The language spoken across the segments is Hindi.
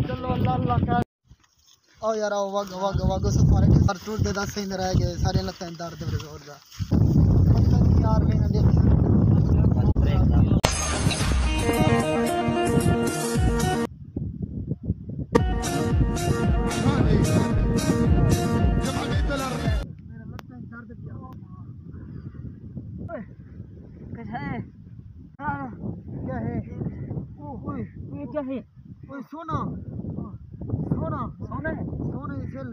चलो अल्लाह अल्लाह क्या ओ यार ओ वग वग वग सफारे पर टूट दे 10 सेकंड रह गए सारे लत्तां दर्द हो जोर दा यार वे ना देख क्या है ओए ये क्या है ओए सोना सोना सोना है सोना चल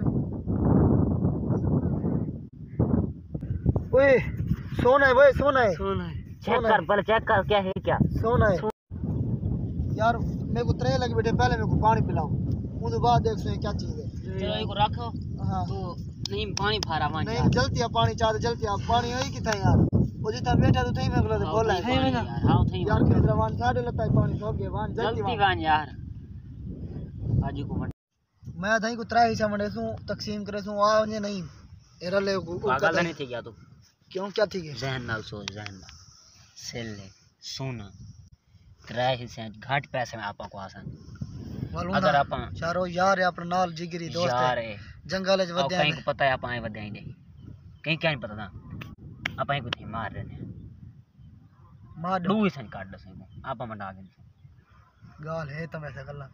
ओए सोना है भाई सोना है चेक कर पहले चेक कर क्या है क्या सोना है यार मेरे को त्रे लगे बेटे पहले मेरे को पानी पिलाओ उसके बाद देख सो क्या चीज है चलो इसको रखो हां तो नहीं पानी भरा वहां नहीं जल्दी आ पानी चाह जल्दी आ पानी है किथा यार ओ जिता बैठा तो थई में बोला है यार हां थई यार के रवान साढ़े लता पानी सो गए वान जल्दी वान यार आज को मैं दही को त्रा हिस्सा मंडे सु तकसीम करे सु आ नहीं एरा ले पागल नहीं थी क्या तू क्यों क्या थी के जहन नाल सोच जहन नाल सेल ले सोना त्रा हिस्से घाट पैसे में आपा को आसान अगर आपा चारो यार है अपना नाल जिगरी दोस्त यार है जंगल च वदे कहीं को पता है आपा वदे नहीं कहीं क्या नहीं पता था आपा को थी मार रहे मार दो हिस्से काट दे आपा मंडा गए गाल है तो वैसे गल्ला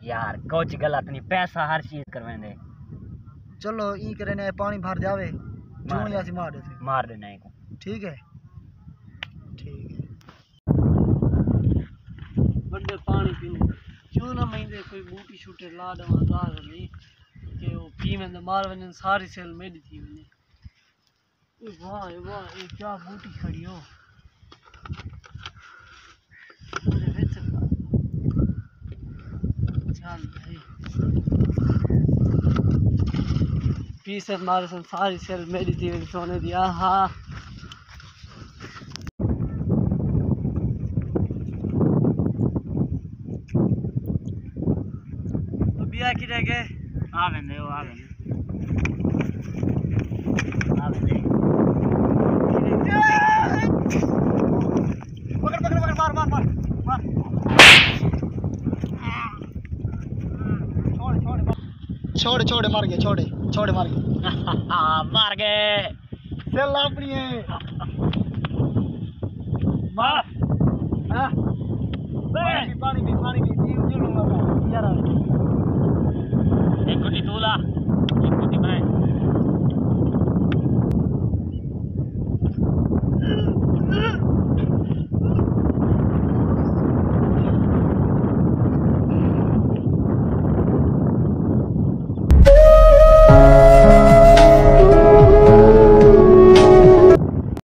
यार कुछ गलत नहीं पैसा हर चीज करवेंदे चलो ई करे ने पानी भर जावे जो या सी मार देना है को ठीक है बड़े पानी पीने क्यों ना महीने कोई बूटी शूटे ला दवा दाल नहीं के वो पी में मार वने सारी सेल मेरी थी वने वाह ये क्या बूटी खड़ी हो अरे वेच चल भाई पीस मारे सन सारी सेल मेरी थी वने सोने दिया हां बिया की रह गए आवेंदे पकड़ मार छोड़ मार गए छोड़ मार गए मार गए चल अपनी है मार हां पानी पी